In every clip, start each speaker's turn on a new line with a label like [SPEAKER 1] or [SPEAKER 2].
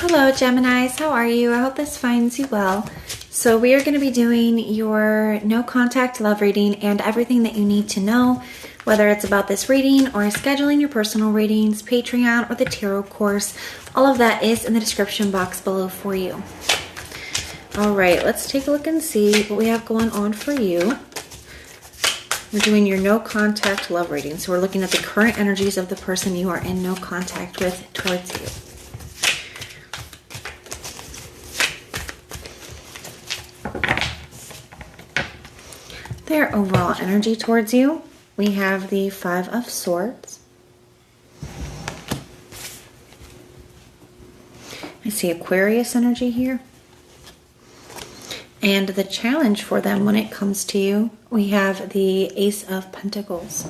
[SPEAKER 1] Hello Geminis, how are you? I hope this finds you well. So we are going to be doing your no contact love reading and everything that you need to know, whether it's about this reading or scheduling your personal readings, Patreon, or the tarot course. All of that is in the description box below for you. All right, let's take a look and see what we have going on for you. We're doing your no contact love reading. So we're looking at the current energies of the person you are in no contact with towards you. Their overall energy towards you. We have the Five of Swords. I see Aquarius energy here. And the challenge for them when it comes to you, we have the Ace of Pentacles.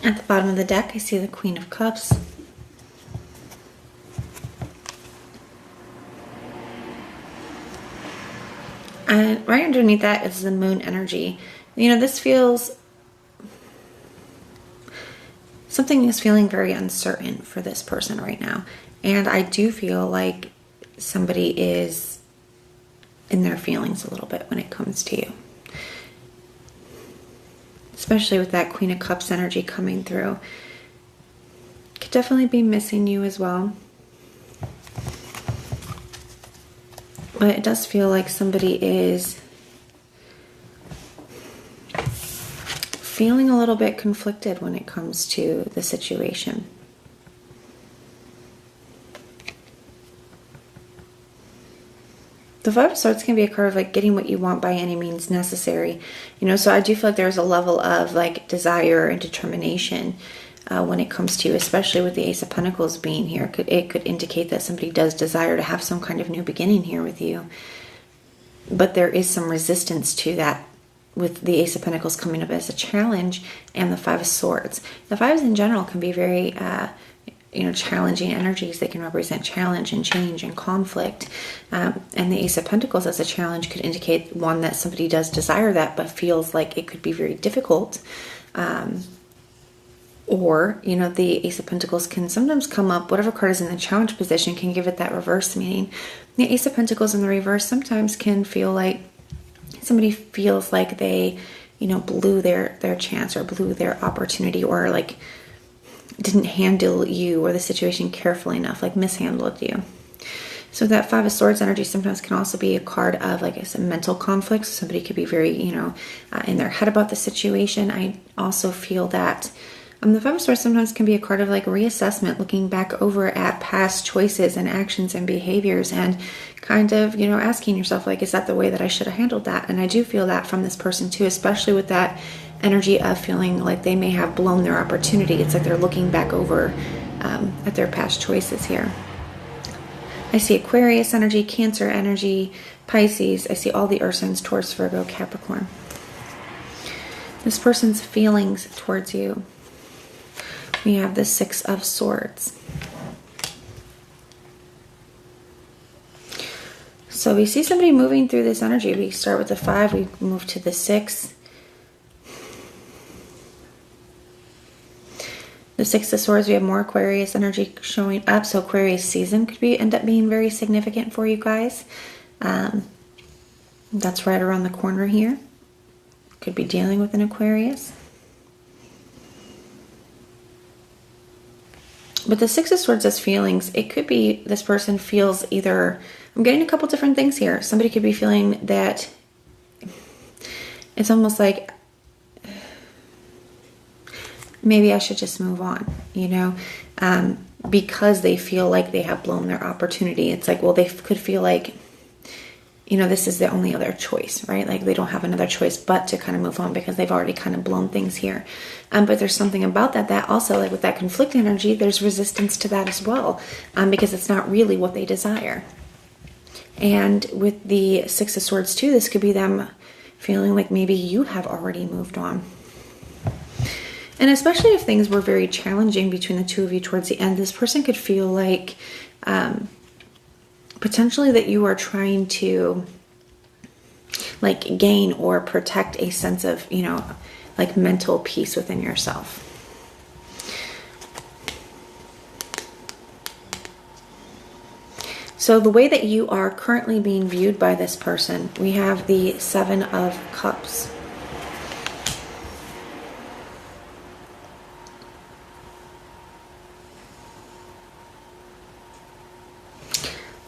[SPEAKER 1] At the bottom of the deck, I see the Queen of Cups. And right underneath that is the Moon energy. You know, this feels... something is feeling very uncertain for this person right now. And I do feel like somebody is in their feelings a little bit when it comes to you. Especially with that Queen of Cups energy coming through. Could definitely be missing you as well. But it does feel like somebody is feeling a little bit conflicted when it comes to the situation. The Five of Swords can be a card of like getting what you want by any means necessary. You know, so I do feel like there's a level of like desire and determination when it comes to you, especially with the Ace of Pentacles being here. It could indicate that somebody does desire to have some kind of new beginning here with you. But there is some resistance to that with the Ace of Pentacles coming up as a challenge and the Five of Swords. The Fives in general can be very, challenging energies. They can represent challenge and change and conflict. And the Ace of Pentacles as a challenge could indicate, one, that somebody does desire that, but feels like it could be very difficult. Or, you know, the Ace of Pentacles can sometimes come up, whatever card is in the challenge position can give it that reverse meaning. The Ace of Pentacles in the reverse sometimes can feel like somebody feels like they, you know, blew their chance or blew their opportunity, or like didn't handle you or the situation carefully enough, like mishandled you. So that Five of Swords energy sometimes can also be a card of like some mental conflict. So somebody could be very, in their head about the situation. I also feel that the Five of Swords sometimes can be a card of like reassessment, looking back over at past choices and actions and behaviors and kind of, asking yourself, like, is that the way that I should have handled that? And I do feel that from this person too, especially with that energy of feeling like they may have blown their opportunity. It's like they're looking back over at their past choices here. I see Aquarius energy, Cancer energy, Pisces. I see all the earth signs, Taurus, Virgo, Capricorn. This person's feelings towards you. We have the Six of Swords. So we see somebody moving through this energy. We start with the 5, we move to the 6. The Six of Swords, we have more Aquarius energy showing up. So Aquarius season could end up being very significant for you guys. That's right around the corner here. Could be dealing with an Aquarius. But the Six of Swords as feelings, it could be this person feels either, I'm getting a couple different things here. Somebody could be feeling that it's almost like, maybe I should just move on, because they feel like they have blown their opportunity. It's like, well, they could feel like, this is the only other choice, right? Like they don't have another choice but to kind of move on because they've already kind of blown things here. But there's something about that also, like with that conflict energy, there's resistance to that as well, because it's not really what they desire. And with the Six of Swords too, this could be them feeling like maybe you have already moved on. And especially if things were very challenging between the two of you towards the end, this person could feel like potentially that you are trying to like gain or protect a sense of, like mental peace within yourself. So the way that you are currently being viewed by this person, we have the Seven of Cups.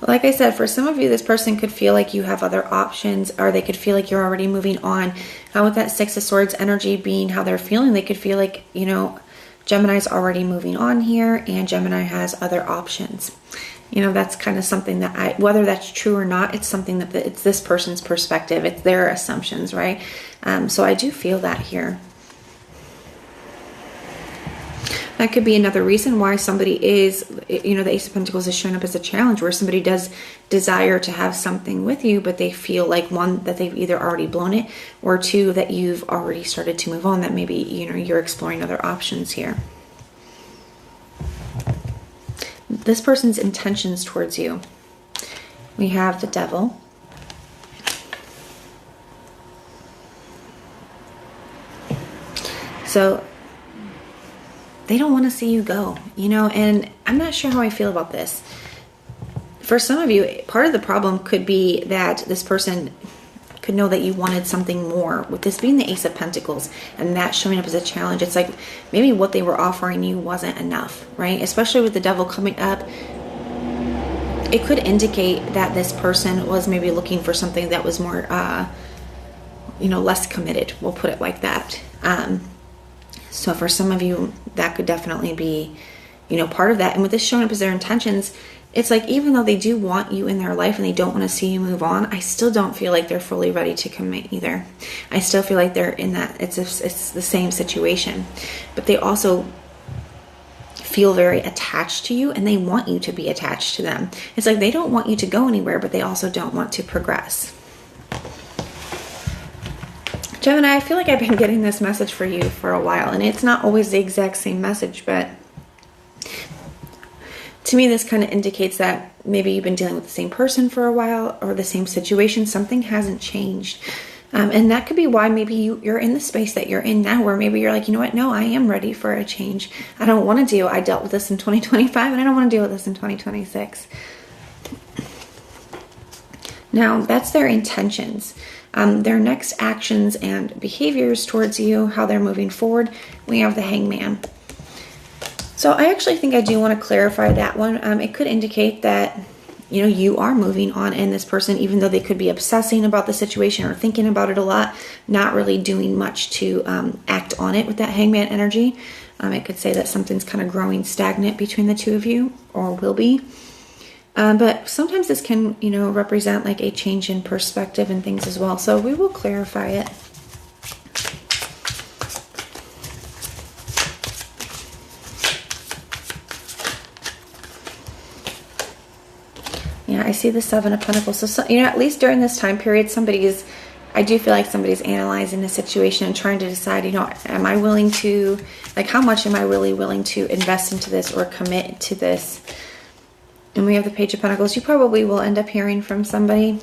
[SPEAKER 1] Like I said, for some of you, this person could feel like you have other options, or they could feel like you're already moving on. With that Six of Swords energy being how they're feeling, they could feel like, you know, Gemini's already moving on here, and Gemini has other options. You know, that's kind of something that whether that's true or not, it's something that it's this person's perspective. It's their assumptions, right? So I do feel that here. That could be another reason why somebody is, you know, the Ace of Pentacles is showing up as a challenge, where somebody does desire to have something with you, but they feel like, one, that they've either already blown it, or two, that you've already started to move on, that maybe, you know, you're exploring other options here. This person's intentions towards you. We have the Devil. So they don't want to see you go, you know, and I'm not sure how I feel about this. For some of you, part of the problem could be that this person could know that you wanted something more. With this being the Ace of Pentacles and that showing up as a challenge, it's like maybe what they were offering you wasn't enough, right? Especially with the Devil coming up, it could indicate that this person was maybe looking for something that was more, you know, less committed. We'll put it like that. So for some of you, that could definitely be, you know, part of that. And with this showing up as their intentions, it's like, even though they do want you in their life and they don't want to see you move on, I still don't feel like they're fully ready to commit either. I still feel like they're in that, it's the same situation. But they also feel very attached to you, and they want you to be attached to them. It's like they don't want you to go anywhere, but they also don't want to progress. Gemini, I feel like I've been getting this message for you for a while, and it's not always the exact same message, but to me, this kind of indicates that maybe you've been dealing with the same person for a while, or the same situation. Something hasn't changed. And that could be why maybe you're in the space that you're in now, where maybe you're like, you know what? No, I am ready for a change. I don't want to I dealt with this in 2025, and I don't want to deal with this in 2026. Now, that's their intentions. Their next actions and behaviors towards you, how they're moving forward. We have the Hangman. So I actually think I do want to clarify that one. It could indicate that, you know, you are moving on, and this person, even though they could be obsessing about the situation or thinking about it a lot, not really doing much to act on it with that Hangman energy. It could say that something's kind of growing stagnant between the two of you, or will be. But sometimes this can, you know, represent like a change in perspective and things as well. So we will clarify it. Yeah, I see the Seven of Pentacles. So, you know, at least during this time period, I do feel like somebody's analyzing the situation and trying to decide, you know, am I willing to, like, how much am I really willing to invest into this or commit to this? And we have the Page of Pentacles. You probably will end up hearing from somebody.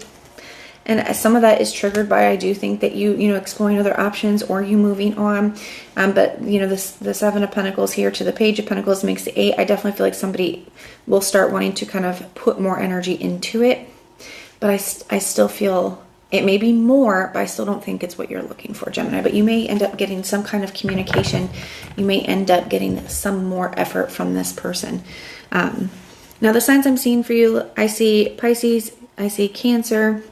[SPEAKER 1] And some of that is triggered by, I do think that you know, exploring other options or you moving on. But, you know, the Seven of Pentacles here to the Page of Pentacles makes the 8. I definitely feel like somebody will start wanting to kind of put more energy into it. But I still feel it may be more, but I still don't think it's what you're looking for, Gemini. But you may end up getting some kind of communication. You may end up getting some more effort from this person. Now, the signs I'm seeing for you, I see Pisces, I see Cancer,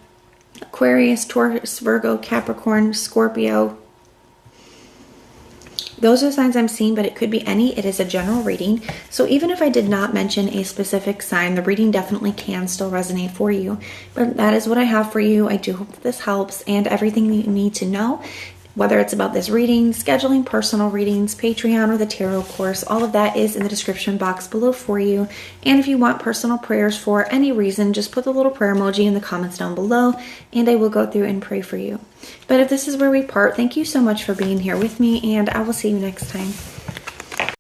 [SPEAKER 1] Aquarius, Taurus, Virgo, Capricorn, Scorpio. Those are the signs I'm seeing, but it could be any. It is a general reading. So even if I did not mention a specific sign, the reading definitely can still resonate for you. But that is what I have for you. I do hope that this helps, and everything you need to know, whether it's about this reading, scheduling personal readings, Patreon, or the tarot course, all of that is in the description box below for you. And if you want personal prayers for any reason, just put the little prayer emoji in the comments down below, and I will go through and pray for you. But if this is where we part, thank you so much for being here with me, and I will see you next time.